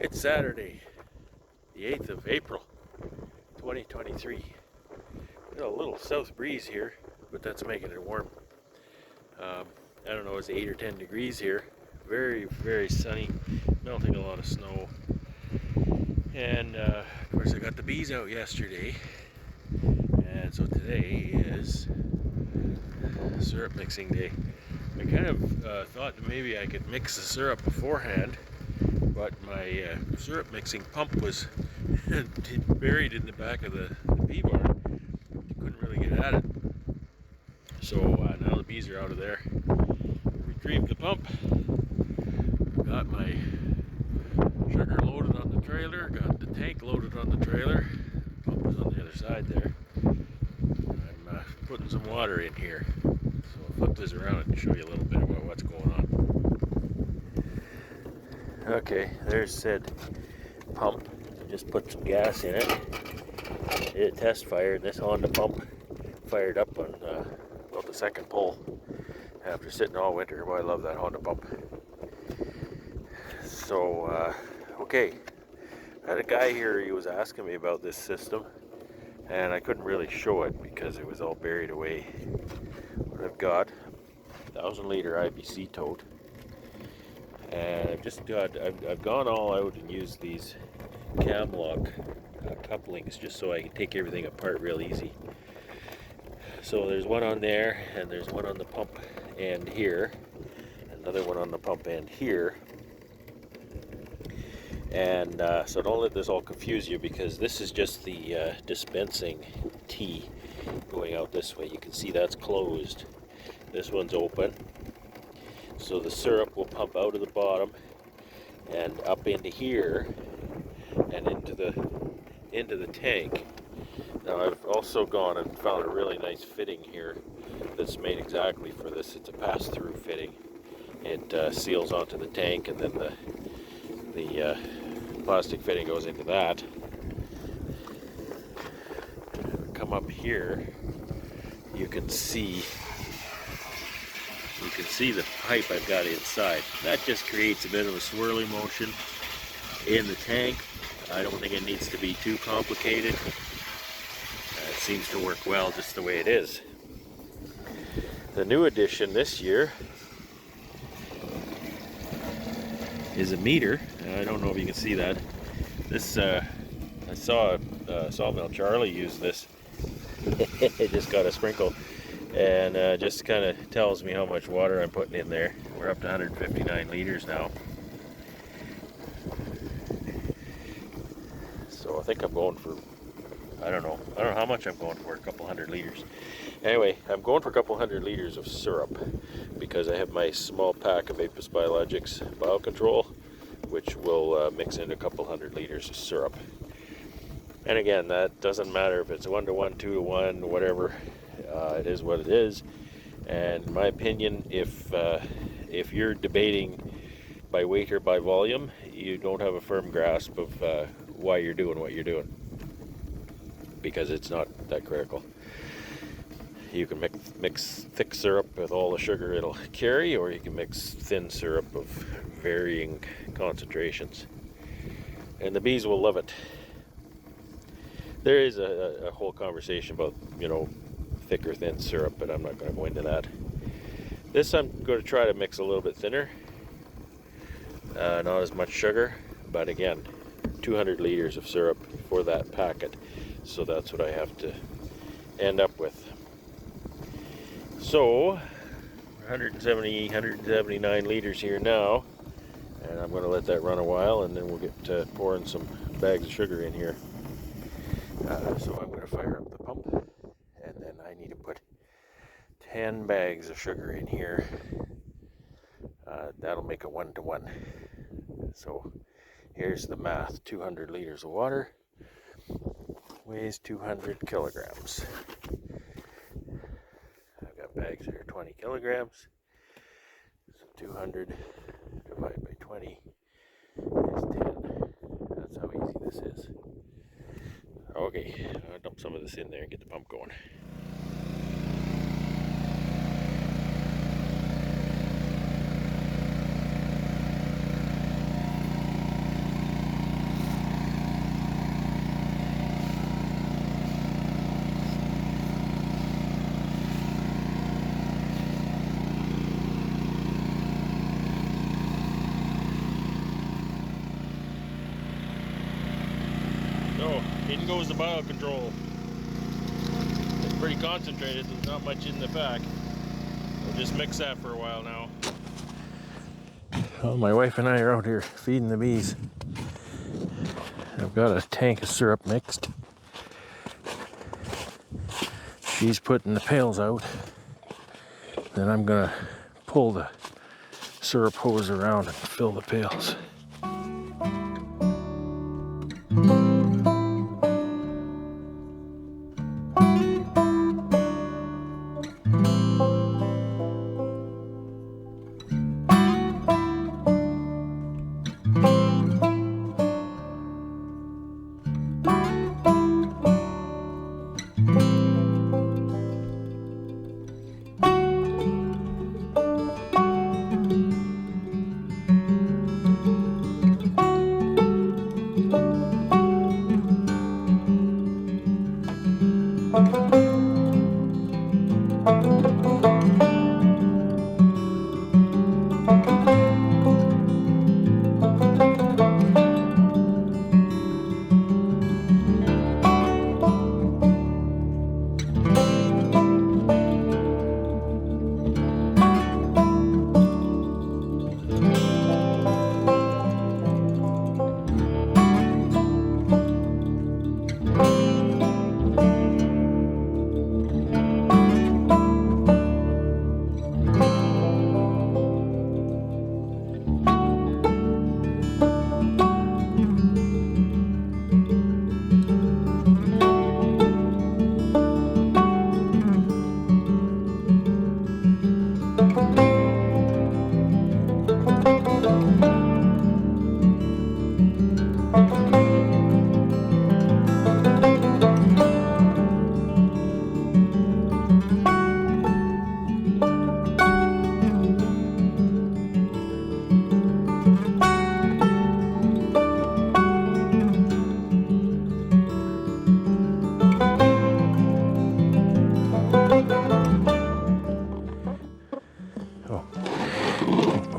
It's Saturday, the 8th of April, 2023. Got a little south breeze here, but that's making it warm. I don't know, it's 8 or 10 degrees here. Very, very sunny, melting a lot of snow. And of course, I got the bees out yesterday. And so today is syrup mixing day. I kind of thought that maybe I could mix the syrup beforehand, but my syrup mixing pump was buried in the back of the bee barn. Couldn't really get at it. So now the bees are out of there. Retrieved the pump. Got my sugar loaded on the trailer. Got the tank loaded on the trailer. The pump is on the other side there. I'm putting some water in here. So I'll flip this around and show you a little bit about what's going on. Okay, there's said pump. I just put some gas in it. Did a test fire, and this Honda pump fired up on about the second pull after sitting all winter. Boy, I love that Honda pump. So, okay, I had a guy here, he was asking me about this system, and I couldn't really show it because it was all buried away. What I've got, 1,000-liter IBC tote, and I've gone all out and used these cam lock couplings just so I can take everything apart real easy. So there's one on there, and there's one on the pump end here, another one on the pump end here. And so don't let this all confuse you, because this is just the dispensing tee going out this way. You can see that's closed. This one's open. So the syrup will pump out of the bottom and up into here and into the tank. Now I've also gone and found a really nice fitting here that's made exactly for this. It's a pass-through fitting. It seals onto the tank, and then the plastic fitting goes into that. Come up here, you can see the pipe I've got inside. That just creates a bit of a swirly motion in the tank. I don't think it needs to be too complicated. It seems to work well just the way it is. The new addition this year is a meter. I don't know if you can see that. This I saw Sawmill Charlie use this. It just got a sprinkle, and just kind of tells me how much water I'm putting in there. We're up to 159 liters now. So I think I'm going for, I don't know how much I'm going for, a couple hundred liters. Anyway, I'm going for a couple hundred liters of syrup because I have my small pack of Apis Biologics Biocontrol, which will mix in a couple hundred liters of syrup. And again, that doesn't matter if it's 1-to-1, 2-to-1, whatever. It is what it is. And in my opinion, if you're debating by weight or by volume, you don't have a firm grasp of why you're doing what you're doing, because it's not that critical. You can mix thick syrup with all the sugar it'll carry, or you can mix thin syrup of varying concentrations. And the bees will love it. There is a whole conversation about, thick or thin syrup, but I'm not going to go into that. This I'm going to try to mix a little bit thinner. Not as much sugar, but again, 200 liters of syrup for that packet. So that's what I have to end up with. So 179 liters here now, and I'm going to let that run a while, and then we'll get pouring some bags of sugar in here. So I'm going to fire up the pump, and then I need to put 10 bags of sugar in here. That'll make a 1-to-1. So here's the math. 200 liters of water weighs 200 kilograms. I've got bags here, 20 kilograms. So 200 divided by 20 is 10. That's how easy this is. Okay, I'll dump some of this in there and get the pump going. In goes the biocontrol. It's pretty concentrated, there's not much in the pack. We'll just mix that for a while now. Well, my wife and I are out here feeding the bees. I've got a tank of syrup mixed. She's putting the pails out. Then I'm gonna pull the syrup hose around and fill the pails.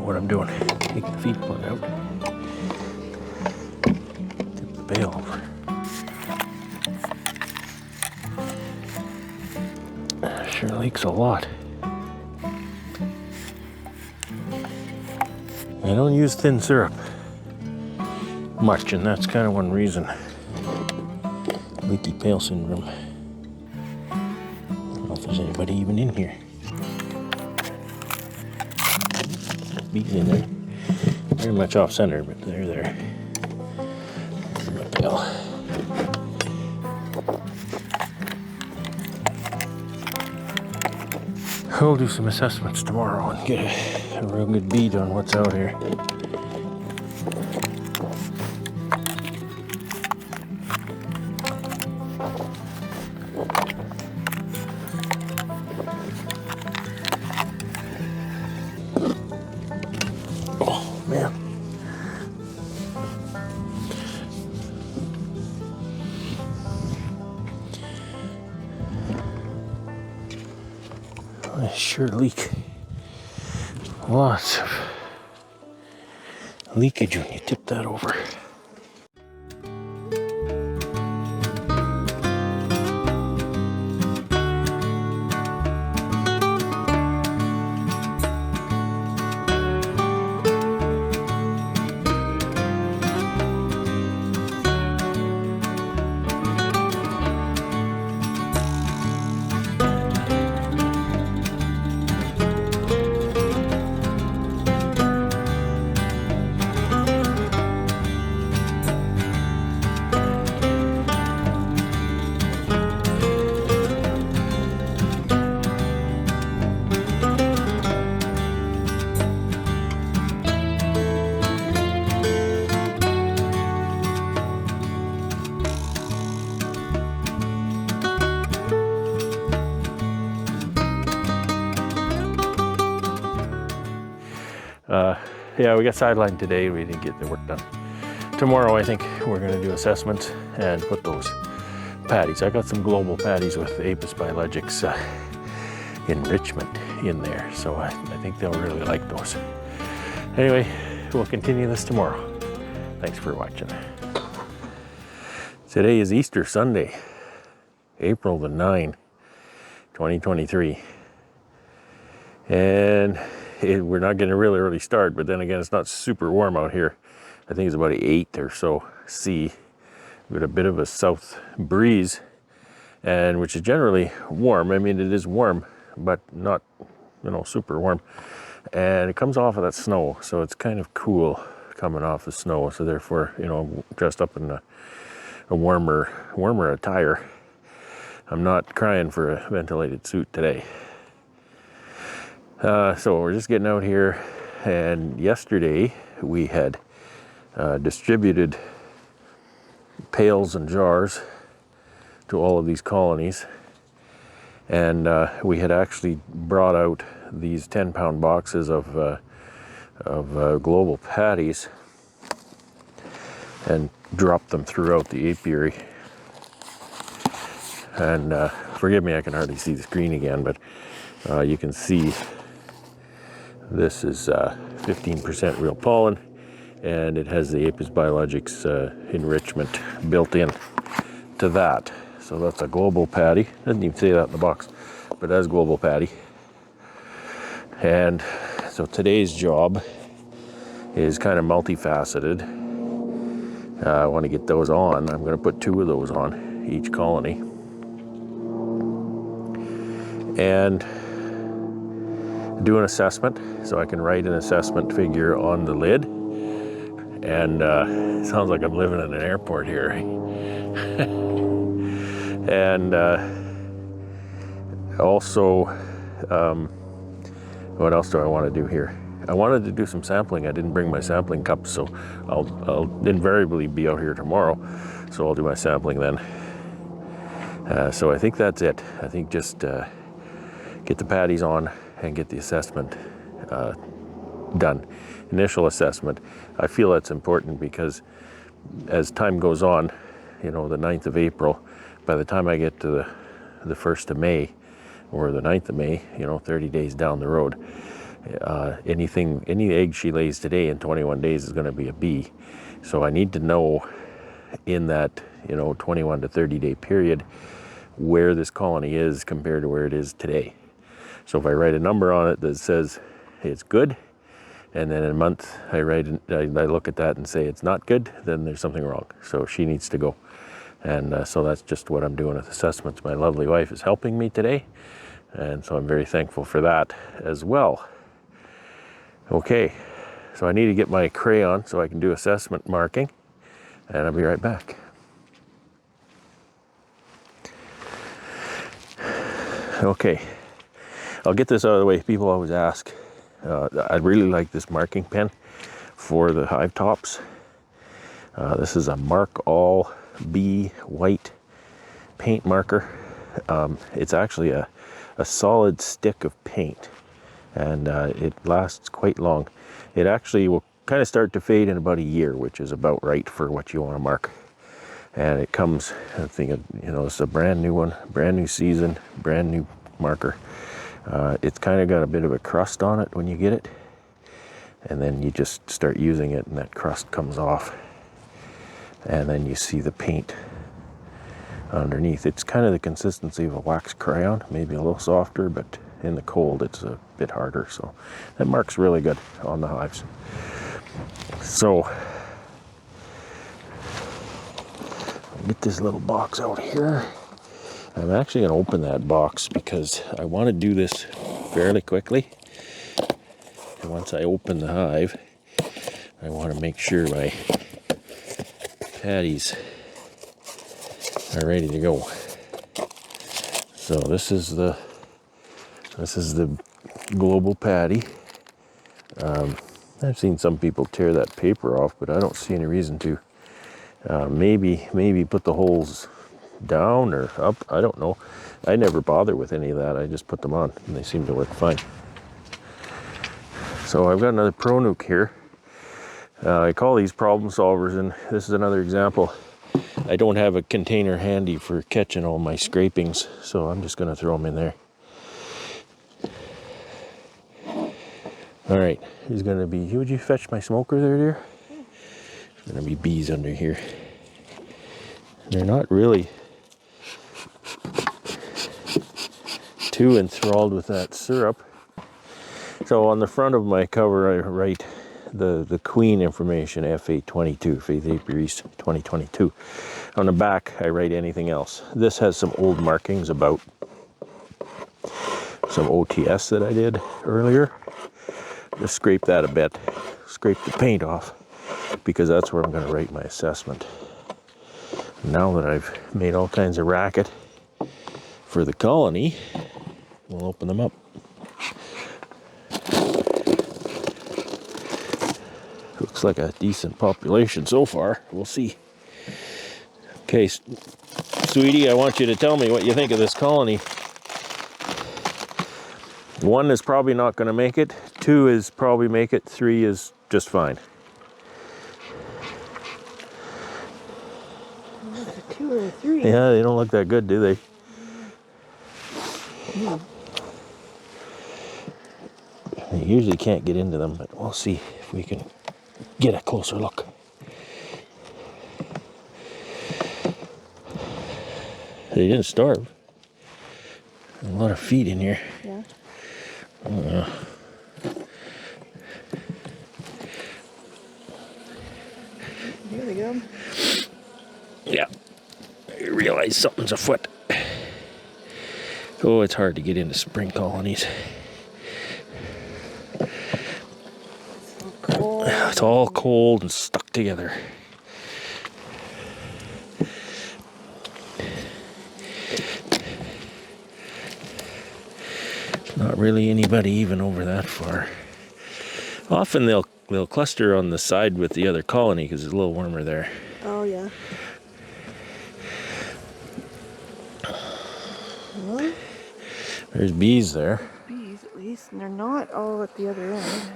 What I'm doing, take the feed plug out, tip the bail over. Sure leaks a lot. I don't use thin syrup much, and that's kind of one reason. Leaky pail syndrome. I don't know if there's anybody even in here. Bees in there. Very much off center, but they're there. There's my pail. We'll do some assessments tomorrow and get a real good bead on what's out here. Oh man. I sure leak. Lots of leakage when you tip that over. Yeah, we got sidelined today. We didn't get the work done. Tomorrow, I think we're going to do assessments and put those patties. I got some global patties with Apis biologics enrichment in there, so I think they'll really like those. Anyway, we'll continue this tomorrow. Thanks for watching. Today is Easter Sunday, April the 9th, 2023. And we're not getting a really early start, but then again, it's not super warm out here. I think it's about 8 or so C. We've got a bit of a south breeze, and which is generally warm. I mean, it is warm, but not, super warm. And it comes off of that snow, so it's kind of cool coming off the snow. So therefore, dressed up in a warmer attire. I'm not crying for a ventilated suit today. So we're just getting out here, and yesterday we had distributed pails and jars to all of these colonies, and we had actually brought out these 10-pound boxes of global patties and dropped them throughout the apiary. And forgive me, I can hardly see the screen again, but you can see this is 15% real pollen, and it has the Apis biologics enrichment built in to that. So that's a global patty. Doesn't even say that in the box, but that's global patty. And so today's job is kind of multifaceted. I want to get those on. I'm going to put 2 of those on each colony. And do an assessment, so I can write an assessment figure on the lid. And it sounds like I'm living in an airport here. And also, what else do I want to do here? I wanted to do some sampling. I didn't bring my sampling cups, so I'll invariably be out here tomorrow. So I'll do my sampling then. So I think that's it. I think just get the patties on and get the assessment done. Initial assessment. I feel that's important because as time goes on, the 9th of April, by the time I get to the 1st of May or the 9th of May, 30 days down the road, any egg she lays today in 21 days is going to be a bee. So I need to know in that, 21 to 30 day period where this colony is compared to where it is today. So if I write a number on it that says it's good, and then in a month I look at that and say it's not good, then there's something wrong. So she needs to go. And so that's just what I'm doing with assessments. My lovely wife is helping me today, and so I'm very thankful for that as well. Okay, so I need to get my crayon so I can do assessment marking, and I'll be right back. Okay, I'll get this out of the way. People always ask. I really like this marking pen for the hive tops. This is a Mark All Bee white paint marker. It's actually a solid stick of paint, and it lasts quite long. It actually will kind of start to fade in about a year, which is about right for what you want to mark. And it comes, I think, it's a brand new one, brand new season, brand new marker. It's kind of got a bit of a crust on it when you get it, and then you just start using it and that crust comes off, and then you see the paint underneath. It's kind of the consistency of a wax crayon, maybe a little softer, but in the cold it's a bit harder. So that marks really good on the hives. So get this little box out here. I'm actually going to open that box because I want to do this fairly quickly. And once I open the hive, I want to make sure my patties are ready to go. So this is the global patty. I've seen some people tear that paper off, but I don't see any reason to. Maybe put the holes down or up. I don't know. I never bother with any of that. I just put them on and they seem to work fine. So I've got another Pro Nuke here. I call these problem solvers, and this is another example. I don't have a container handy for catching all my scrapings, so I'm just going to throw them in there. All right, there's going to be, would you fetch my smoker there, dear? There's going to be bees under here. They're not really too enthralled with that syrup. So on the front of my cover, I write the queen information, F822, Faith Apiaries 2022. On the back, I write anything else. This has some old markings about some OTS that I did earlier. Just scrape that a bit, scrape the paint off, because that's where I'm going to write my assessment. Now that I've made all kinds of racket for the colony, we'll open them up. Looks like a decent population so far. We'll see. Okay, sweetie, I want you to tell me what you think of this colony. 1 is probably not going to make it. 2 is probably make it. 3 is just fine. A 2 or a 3. Yeah, they don't look that good, do they? You usually can't get into them, but we'll see if we can get a closer look. They didn't starve. A lot of feed in here. Yeah. I don't know. Here we go. Yeah. I realize something's afoot. Oh, it's hard to get into spring colonies. It's all cold. It's all cold and stuck together. Not really anybody even over that far. Often they'll cluster on the side with the other colony because it's a little warmer there. Oh, yeah. Well, There's bees there. bees at least, and they're not all at the other end.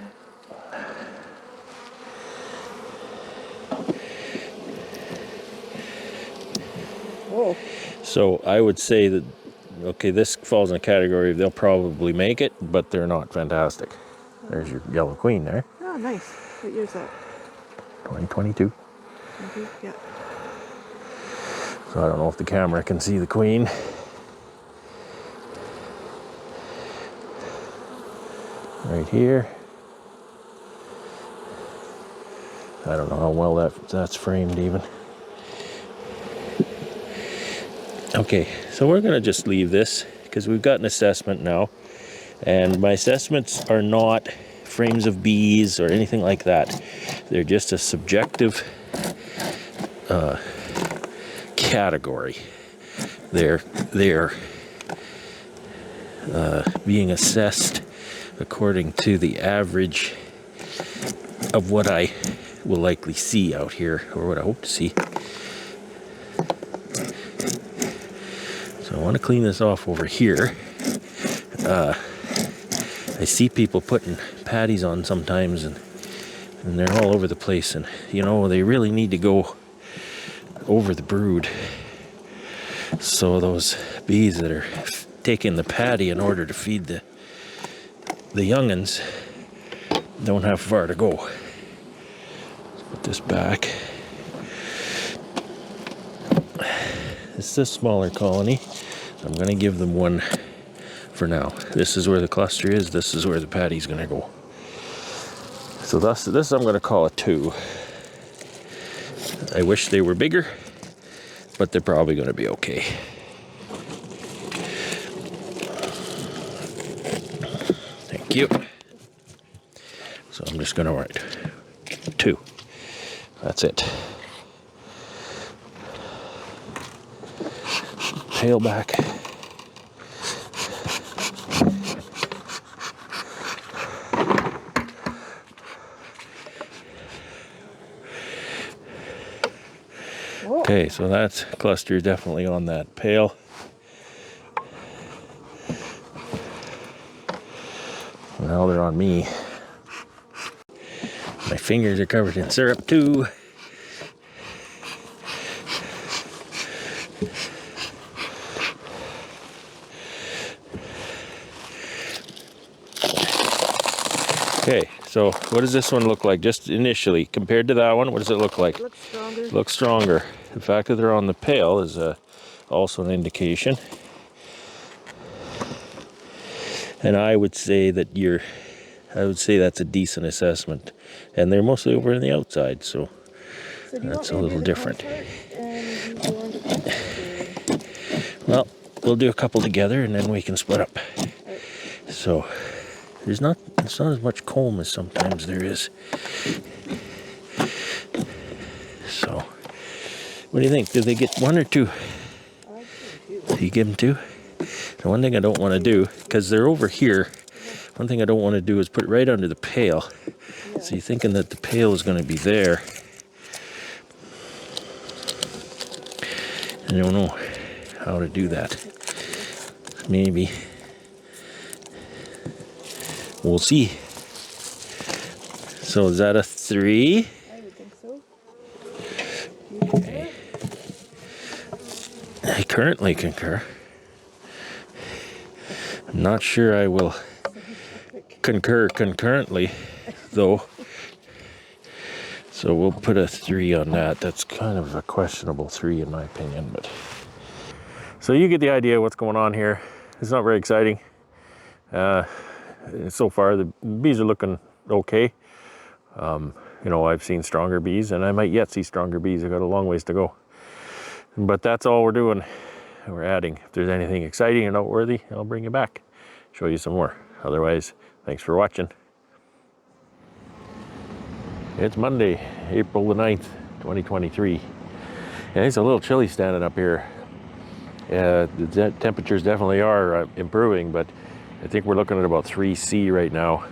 Oh. So I would say that, okay, this falls in a category of they'll probably make it, but they're not fantastic. There's your yellow queen there. Oh, nice. What year is that? 2022. Yeah. So I don't know if the camera can see the queen. Right here. I don't know how well that's framed even. Okay, so we're going to just leave this because we've got an assessment now. And my assessments are not frames of bees or anything like that. They're just a subjective category. They're being assessed according to the average of what I will likely see out here, or what I hope to see. So I want to clean this off over here. I see people putting patties on sometimes, and they're all over the place, and you know, they really need to go over the brood so those bees that are taking the patty in order to feed the young'uns don't have far to go. Let's put this back. It's a smaller colony. I'm going to give them 1 for now. This is where the cluster is. This is where the patty's going to go. So this I'm going to call a 2. I wish they were bigger, but they're probably going to be okay. Thank you. So I'm just going to write 2. That's it. Tail back. Okay, so that cluster is definitely on that pail. Now they're on me. My fingers are covered in syrup too. Okay, so what does this one look like just initially compared to that one? What does it look like? Looks stronger. Looks stronger. the fact that they're on the pail is also an indication. And I would say that's a decent assessment. And they're mostly over on the outside, so So do you that's want a me to do little the different. front part and you go on to this? Well, we'll do a couple together and then we can split up. Right. So it's not as much comb as sometimes there is. So what do you think? Did they get one or two? I'd say 2. You give them 2? The one thing I don't want to do, because they're over here, one thing I don't want to do is put it right under the pail. Yeah. So you're thinking that the pail is going to be there. I don't know how to do that. Maybe. We'll see. So is that a 3? I would think so. Do you concur? I currently concur. I'm not sure I will concur concurrently, though. So we'll put a 3 on that. That's kind of a questionable 3 in my opinion, but. So you get the idea what's going on here. It's not very exciting. So far the bees are looking okay. You know, I've seen stronger bees and I might yet see stronger bees. I've got a long ways to go. But that's all we're doing. We're adding. If there's anything exciting and noteworthy, I'll bring you back, show you some more. Otherwise, thanks for watching. It's Monday, April the 9th, 2023. And it's a little chilly standing up here. The temperatures definitely are improving, but I think we're looking at about 3°C right now.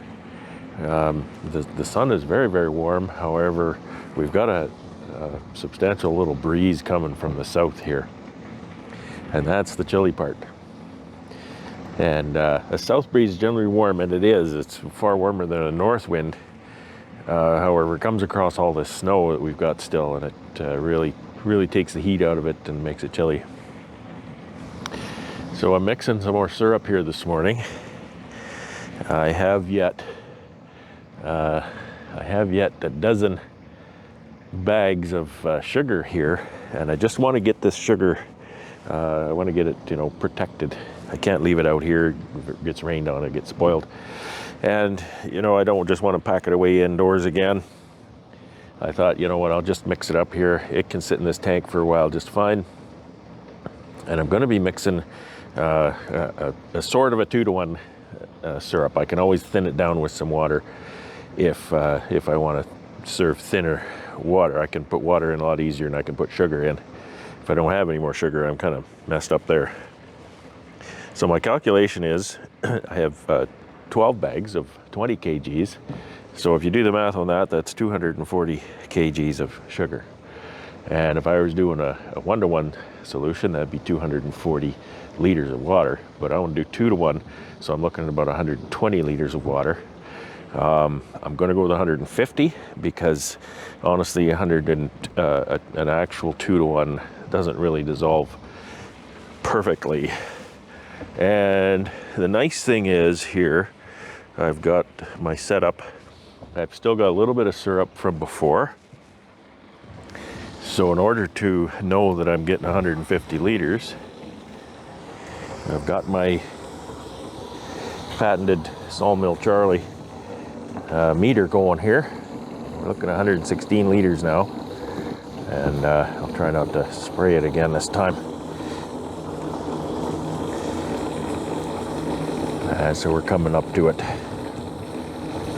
The sun is very, very warm. However, we've got a substantial little breeze coming from the south here. And that's the chilly part. And a south breeze is generally warm, and it is. It's far warmer than a north wind. However, it comes across all this snow that we've got still, and it really takes the heat out of it and makes it chilly. So I'm mixing some more syrup here this morning. I have yet a dozen bags of sugar here, and I just want to get this sugar. I want to get it, you know, protected. I can't leave it out here. If it gets rained on, it gets spoiled. And, you know, I don't just want to pack it away indoors again. I thought, you know what, I'll just mix it up here. It can sit in this tank for a while just fine. And I'm going to be mixing a sort of a 2-to-1 syrup. I can always thin it down with some water if I want to serve thinner water. I can put water in a lot easier, and I can put sugar in. If I don't have any more sugar, I'm kind of messed up there. So my calculation is I have 12 bags of 20 kgs. So if you do the math on that, that's 240 kgs of sugar. And if I was doing a 1-to-1 solution, that'd be 240 liters of water. But I want to do 2-to-1, so I'm looking at about 120 liters of water. I'm going to go with 150 because honestly, an actual 2-to-1 doesn't really dissolve perfectly. And the nice thing is here, I've got my setup. I've still got a little bit of syrup from before. So in order to know that I'm getting 150 liters, I've got my patented Sawmill Charlie meter going here. We're looking at 116 liters now. And I'll try not to spray it again this time. So we're coming up to it.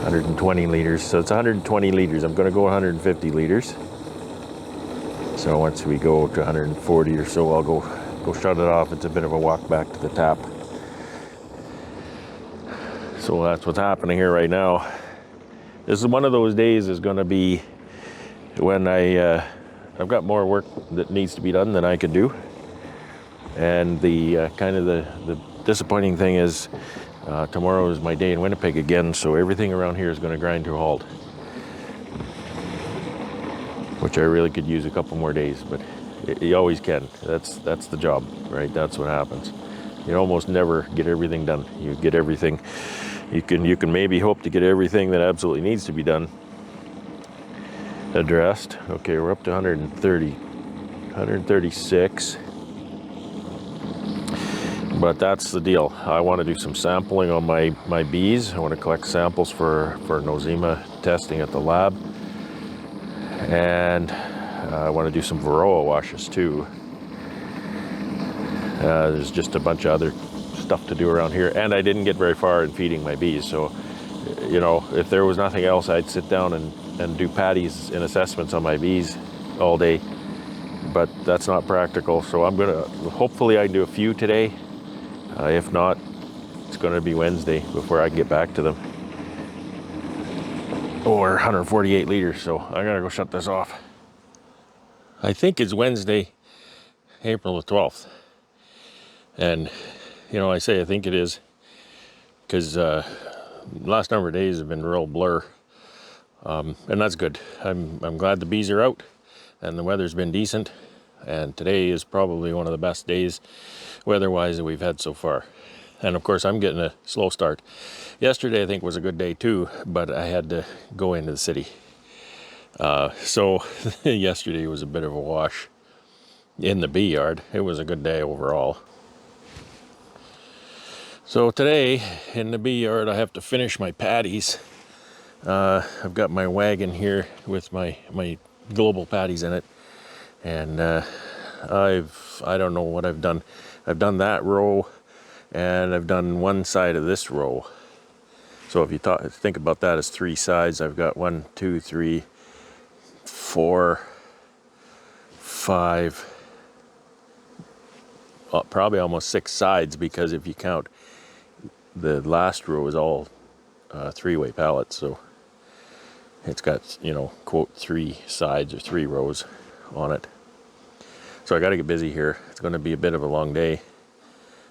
120 liters. So it's 120 liters. I'm going to go 150 liters. So once we go to 140 or so, I'll go shut it off. It's a bit of a walk back to the tap. So that's what's happening here right now. This is one of those days is going to be when I've got more work that needs to be done than I can do. And the kind of the disappointing thing is tomorrow is my day in Winnipeg again, so everything around here is going to grind to a halt. Which I really could use a couple more days, but you always can. That's the job, right? That's what happens. You almost never get everything done. You get everything. You can maybe hope to get everything that absolutely needs to be done addressed. Okay, we're up to 130. 136. But that's the deal. I want to do some sampling on my bees. I want to collect samples for nosema testing at the lab. And I want to do some varroa washes too. There's just a bunch of other stuff to do around here. And I didn't get very far in feeding my bees. So, you know, if there was nothing else, I'd sit down and do patties and assessments on my bees all day. But that's not practical. So I'm going to, hopefully I can do a few today. If not, it's going to be Wednesday before I can get back to them. Or 148 liters, so I gotta go shut this off. I think it's Wednesday, April the 12th. And, you know, I say I think it is because last number of days have been real blur. And that's good. I'm glad the bees are out and the weather's been decent. And today is probably one of the best days weather-wise that we've had so far. And of course, I'm getting a slow start. Yesterday, I think, was a good day too, but I had to go into the city. So yesterday was a bit of a wash in the bee yard. It was a good day overall. So today in the bee yard, I have to finish my patties. I've got my wagon here with my global patties in it. And I don't know what I've done. I've done that row and I've done one side of this row. So if you think about that as 3 sides, I've got 1, 2, 3, 4, 5, probably almost 6 sides, because if you count the last row is all 3-way pallets. So it's got, you know, quote 3 sides or 3 rows on it. So I got to get busy here. It's going to be a bit of a long day.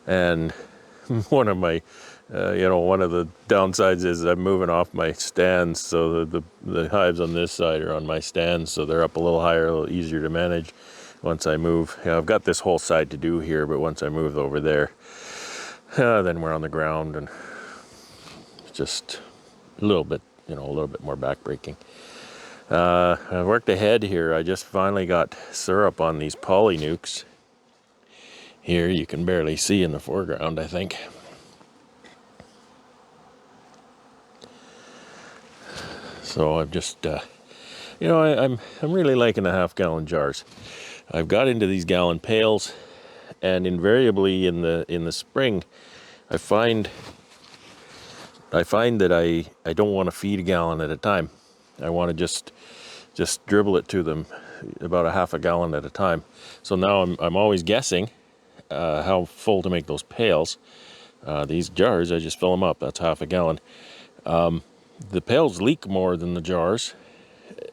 And one of my, one of the downsides is I'm moving off my stands. So the hives on this side are on my stands. So they're up a little higher, a little easier to manage once I move. I've got this whole side to do here, but once I move over there, then we're on the ground and just a little bit more backbreaking. I've worked ahead here. I just finally got syrup on these polynukes. Here you can barely see in the foreground, I think. So I've just, I'm really liking the half-gallon jars. I've got into these gallon pails, and invariably in the spring, I find that I don't want to feed a gallon at a time. I want to just dribble it to them about a half a gallon at a time. So now I'm always guessing how full to make those pails. These jars, I just fill them up. That's half a gallon. The pails leak more than the jars,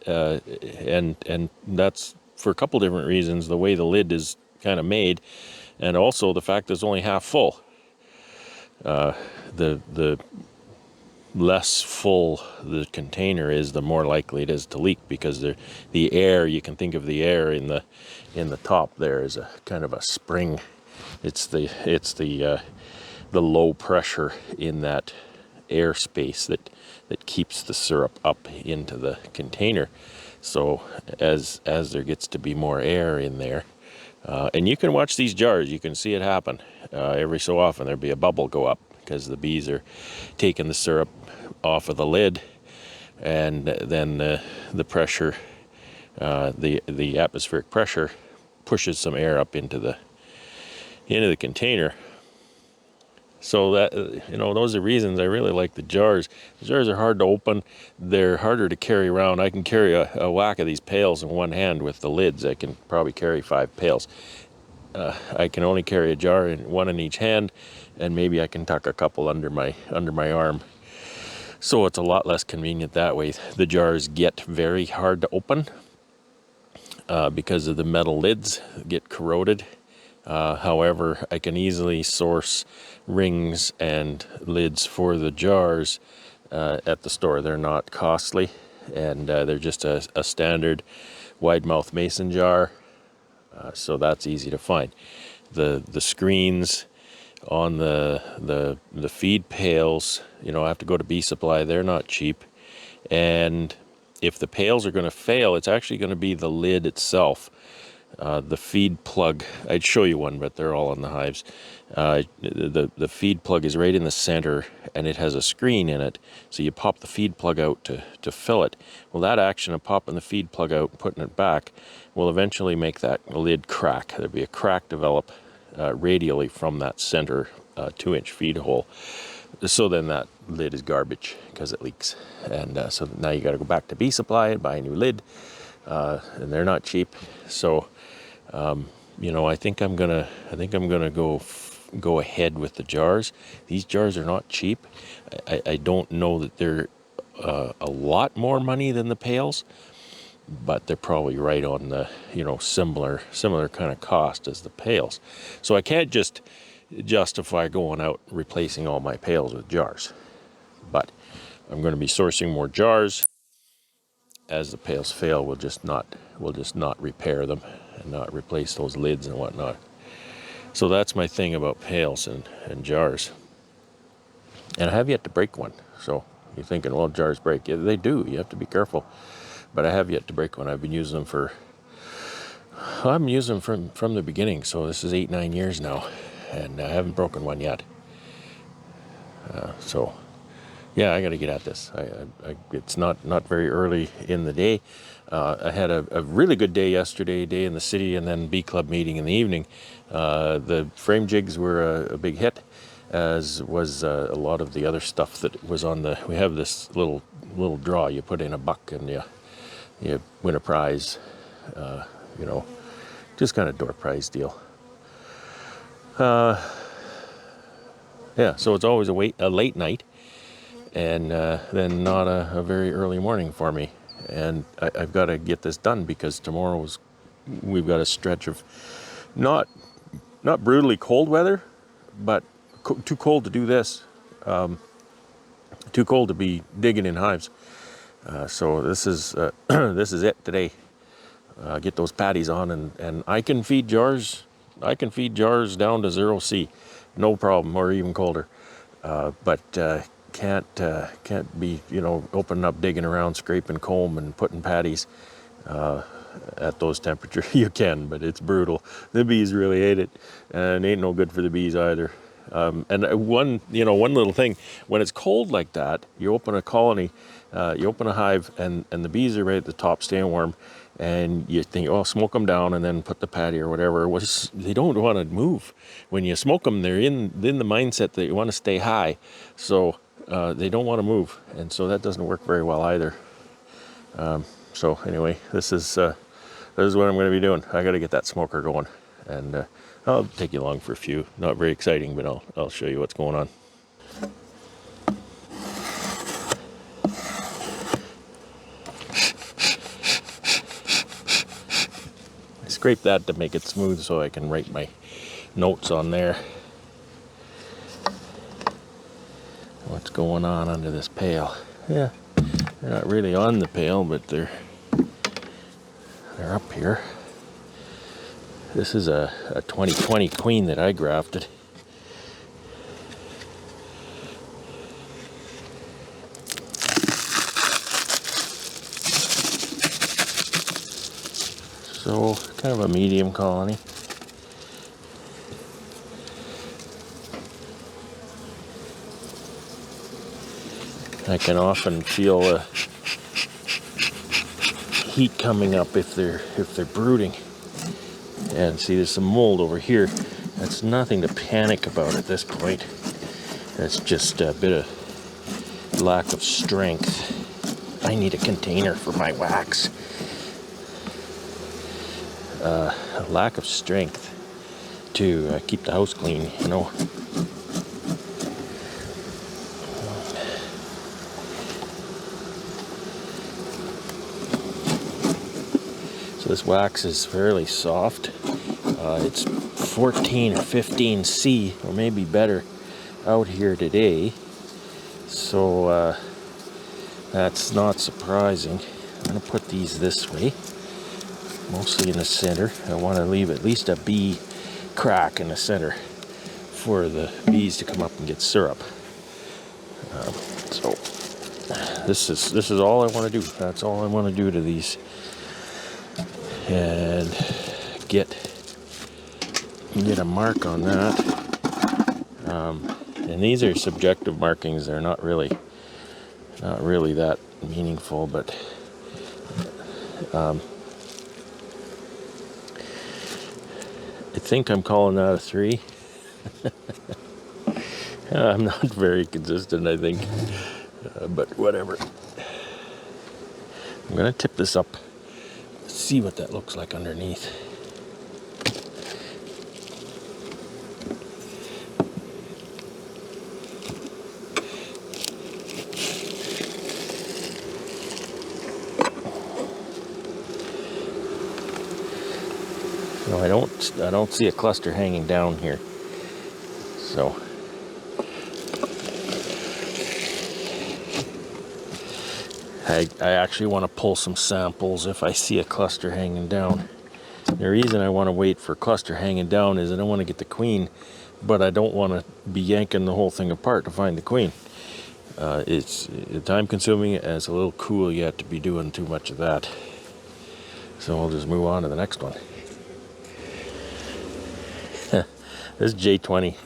and that's for a couple different reasons. The way the lid is kind of made, and also the fact that it's only half full. The less full the container is, the more likely it is to leak, because the air, you can think of the air in the top there as a kind of a spring. It's the low pressure in that air space that keeps the syrup up into the container. So as there gets to be more air in there, and you can watch these jars, you can see it happen every so often. There'll be a bubble go up because the bees are taking the syrup off of the lid, and then the pressure, the atmospheric pressure, pushes some air up into the container. So that, those are reasons I really like the jars. The jars are hard to open. They're harder to carry around. I can carry a whack of these pails in one hand with the lids. I can probably carry 5 pails. I can only carry a jar, one in each hand, and maybe I can tuck a couple under my arm. So it's a lot less convenient that way. The jars get very hard to open because of the metal lids get corroded. However, I can easily source rings and lids for the jars at the store. They're not costly, and they're just a standard wide mouth mason jar, so that's easy to find. The screens on the feed pails, I have to go to Bee Supply. They're not cheap, and if the pails are going to fail, it's actually going to be the lid itself. the feed plug, I'd show you one, but they're all on the hives. The feed plug is right in the center, and it has a screen in it. So you pop the feed plug out to fill it. Well, that action of popping the feed plug out and putting it back will eventually make that lid crack. There'll be a crack develop radially from that center 2-inch feed hole. So then that lid is garbage because it leaks. And so now you got to go back to Bee Supply and buy a new lid. And they're not cheap. So I think I'm gonna go ahead with the jars. These jars are not cheap. I don't know that they're a lot more money than the pails, but they're probably right on the similar kind of cost as the pails. So I can't just justify going out and replacing all my pails with jars. But I'm going to be sourcing more jars. As the pails fail, we'll just not repair them and not replace those lids and whatnot. So that's my thing about pails and jars. And I have yet to break one. So you're thinking, well, jars break. Yeah, they do. You have to be careful. But I have yet to break one. I've been using them I'm using them from the beginning. So this is 8-9 years now, and I haven't broken one yet. So yeah, I got to get at this. It's not very early in the day. I had a really good day yesterday, day in the city, and then Bee Club meeting in the evening. The frame jigs were a big hit, as was a lot of the other stuff that was on the. We have this little draw. You put in a buck and you win a prize. Just kind of door prize deal. Yeah, so it's always a late night. And then not a very early morning for me. And I've got to get this done because we've got a stretch of not brutally cold weather, but too cold to do this. Too cold to be digging in hives. So this is this is it today. Get those patties on, and I can feed jars. I can feed jars down to 0°C, no problem, or even colder. But can't be opening up, digging around, scraping comb and putting patties at those temperatures. You can, but it's brutal. The bees really hate it, and it ain't no good for the bees either. And one little thing, when it's cold like that, you open a colony, you open a hive, and the bees are right at the top staying warm, and you think, oh, smoke them down and then put the patty or whatever. They don't want to move. When you smoke them, they're in the mindset that you want to stay high, so they don't want to move, and so that doesn't work very well either. So anyway, this is what I'm going to be doing. I got to get that smoker going, and I'll take you along for a few. Not very exciting, but I'll show you what's going on. I scrape that to make it smooth so I can write my notes on there. What's going on under this pail? Yeah, they're not really on the pail, but they're up here. This is a 2020 queen that I grafted. So kind of a medium colony. I can often feel heat coming up if they're brooding. And see, there's some mold over here. That's nothing to panic about at this point. That's just a bit of lack of strength. I need a container for my wax. A lack of strength to keep the house clean, So this wax is fairly soft. It's 14 or 15 C, or maybe better, out here today. So that's not surprising. I'm going to put these this way, mostly in the center. I want to leave at least a bee crack in the center for the bees to come up and get syrup. So this is all I want to do. That's all I want to do to these. And get a mark on that. And these are subjective markings. They're not really that meaningful, but I think I'm calling that a 3. I'm not very consistent, I think, but whatever. I'm gonna tip this up, see what that looks like underneath. No, I don't see a cluster hanging down here. So I actually want to pull some samples if I see a cluster hanging down. The reason I want to wait for cluster hanging down is I don't want to get the queen, but I don't want to be yanking the whole thing apart to find the queen. It's time consuming, and it's a little cool yet to be doing too much of that. So we'll just move on to the next one. This is J20.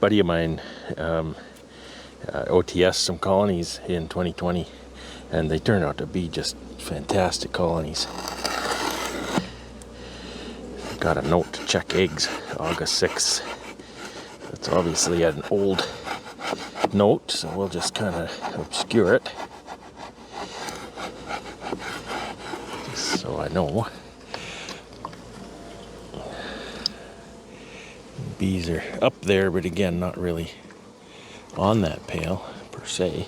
Buddy of mine OTS some colonies in 2020, and they turned out to be just fantastic colonies. Got a note to check eggs August 6th. That's obviously an old note, so we'll just kind of obscure it just so I know. Bees are up there, but again, not really on that pail per se.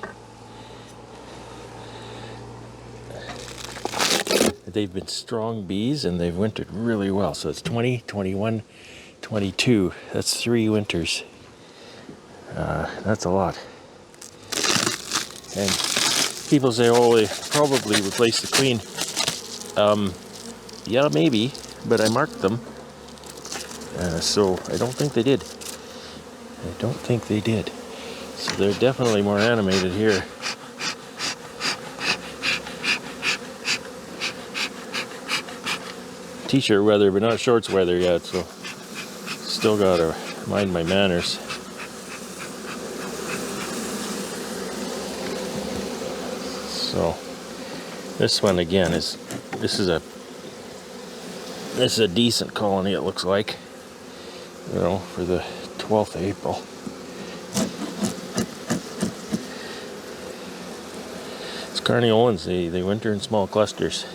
They've been strong bees and they've wintered really well. So it's 20, 21, 22. That's 3 winters. That's a lot. And people say, oh, they probably replaced the queen. Yeah, maybe, but I marked them. So I don't think they did. So they're definitely more animated here. T-shirt weather, but not shorts weather yet, so still gotta mind my manners. So this one again is this is a decent colony, it looks like, you know, for the 12th of April. It's Carniolans, they winter in small clusters.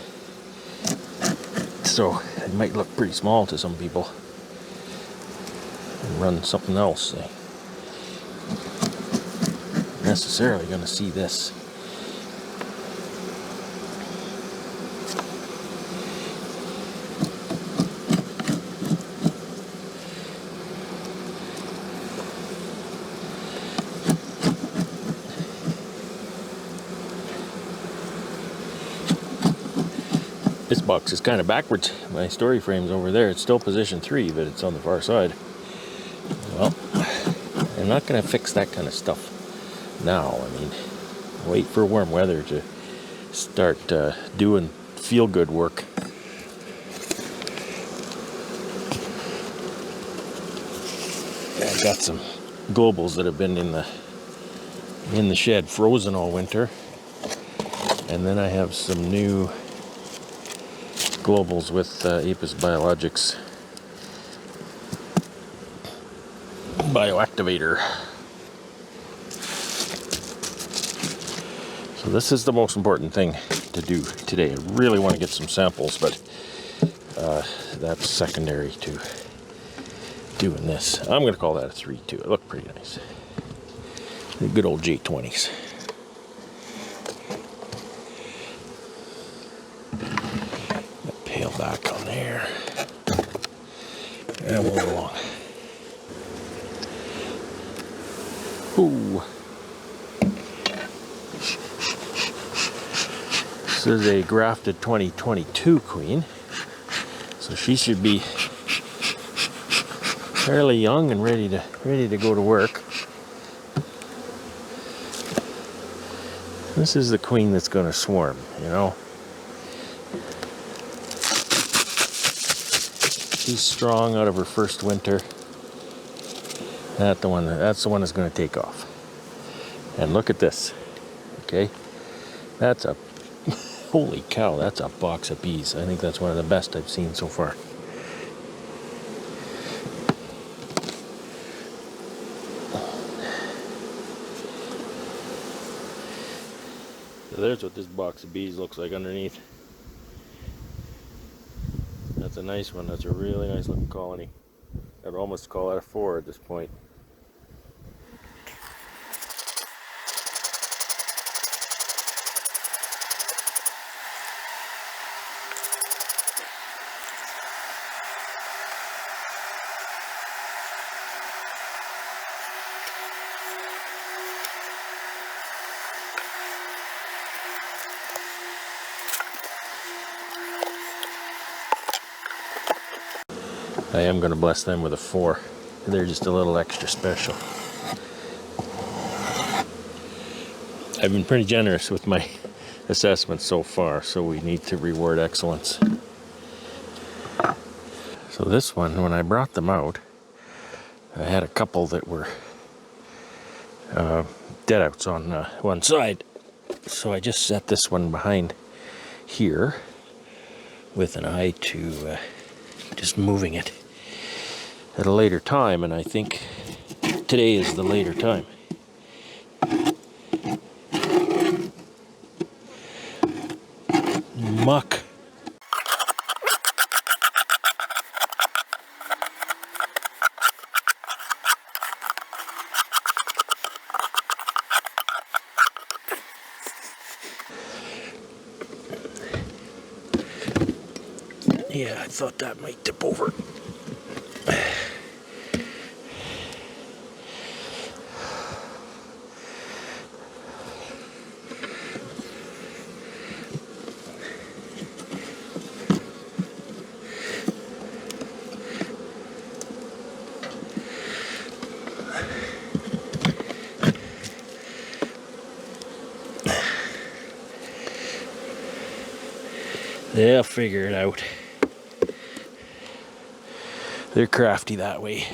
So it might look pretty small to some people and run something else. They aren't necessarily going to see this. This box is kind of backwards. My story frame's over there. It's still position 3, but it's on the far side. Well, I'm not going to fix that kind of stuff now. I mean, wait for warm weather to start doing feel-good work. I've got some globals that have been in the shed frozen all winter. And then I have some new globals with Apis Biologics bioactivator. So this is the most important thing to do today. I really want to get some samples, but that's secondary to doing this. I'm going to call that a 3 too. It looked pretty nice. The good old J20s. Pail back on there. And we'll go along. Ooh. This is a grafted 2022 queen. So she should be fairly young and ready to go to work. This is the queen that's going to swarm, you know. She's strong out of her first winter. That's the one that's going to take off. And look at this. Okay, that's a holy cow. That's a box of bees. I think that's one of the best I've seen so far. So there's what this box of bees looks like underneath. That's a nice one. That's a really nice looking colony. I'd almost call it a 4 at this point. I am going to bless them with a 4. They're just a little extra special. I've been pretty generous with my assessments so far, so we need to reward excellence. So this one, when I brought them out, I had a couple that were deadouts on one side. So I just set this one behind here with an eye to just moving it at a later time, and I think today is the later time. Muck. Yeah, I thought that might tip over. They'll figure it out. They're crafty that way.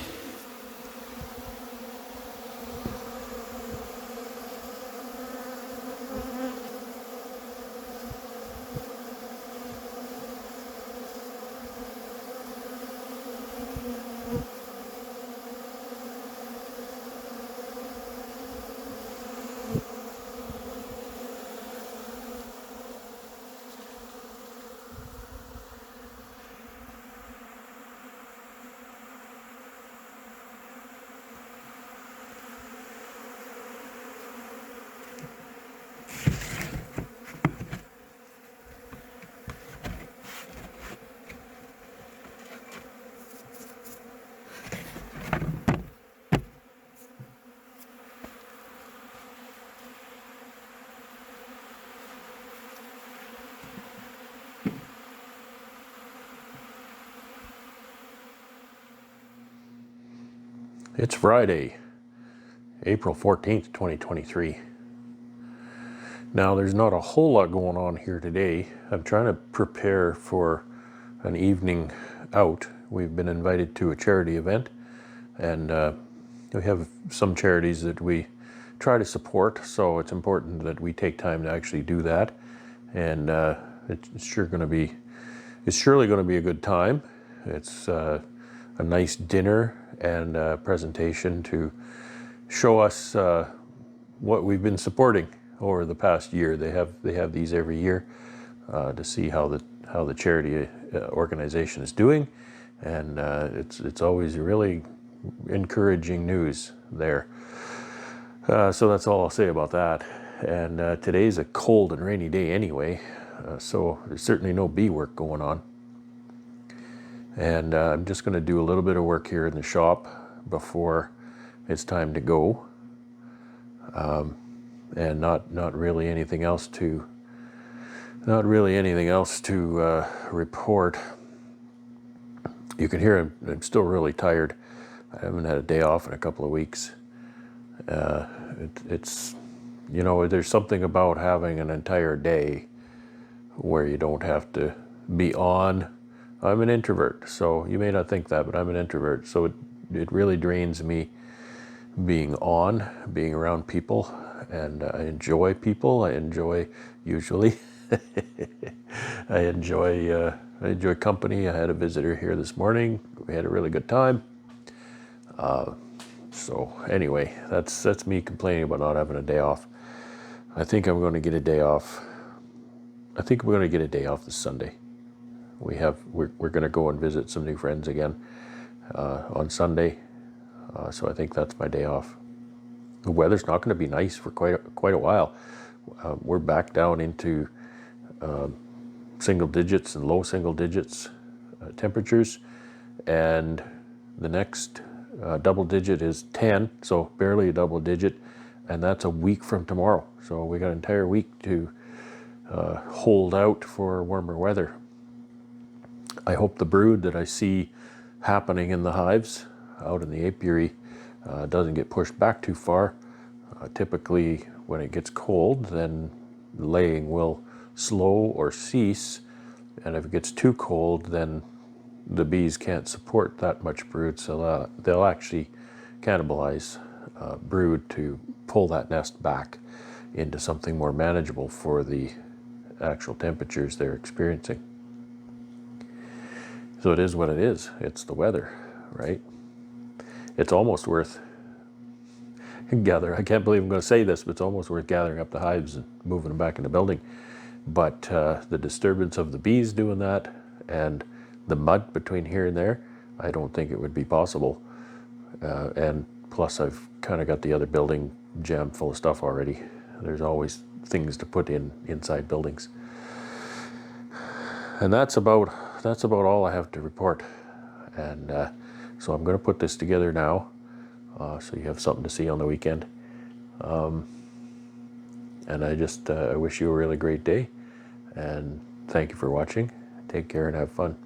It's Friday, April 14th, 2023. Now, there's not a whole lot going on here today. I'm trying to prepare for an evening out. We've been invited to a charity event, and we have some charities that we try to support, so it's important that we take time to actually do that. And it's surely going to be a good time. It's a nice dinner and a presentation to show us what we've been supporting over the past year. They have these every year to see how the charity organization is doing, and it's always really encouraging news there. So that's all I'll say about that. And today's a cold and rainy day anyway, so there's certainly no bee work going on. And I'm just going to do a little bit of work here in the shop before it's time to go, and not really anything else to report. You can hear I'm still really tired. I haven't had a day off in a couple of weeks. It's there's something about having an entire day where you don't have to be on I'm an introvert, so you may not think that, but I'm an introvert. So it really drains me being around people, and I enjoy people. I enjoy usually. I enjoy company. I had a visitor here this morning. We had a really good time. So anyway, that's me complaining about not having a day off. I think I'm going to get a day off. I think we're going to get a day off this Sunday. We're going to go and visit some new friends again on Sunday. So I think that's my day off. The weather's not going to be nice for quite a while. We're back down into single digits and low single digits temperatures, and the next double digit is 10, so barely a double digit, and that's a week from tomorrow. So we got an entire week to hold out for warmer weather. I hope the brood that I see happening in the hives out in the apiary doesn't get pushed back too far. Typically, when it gets cold, then laying will slow or cease, and if it gets too cold, then the bees can't support that much brood, so they'll actually cannibalize brood to pull that nest back into something more manageable for the actual temperatures they're experiencing. So it is what it is. It's the weather, right? It's almost worth I can't believe I'm going to say this, but it's almost worth gathering up the hives and moving them back in the building. But the disturbance of the bees doing that and the mud between here and there, I don't think it would be possible. And plus I've kind of got the other building jammed full of stuff already. There's always things to put inside buildings. And that's about all I have to report. And so I'm going to put this together now, so you have something to see on the weekend. And I just wish you a really great day, and thank you for watching. Take care and have fun.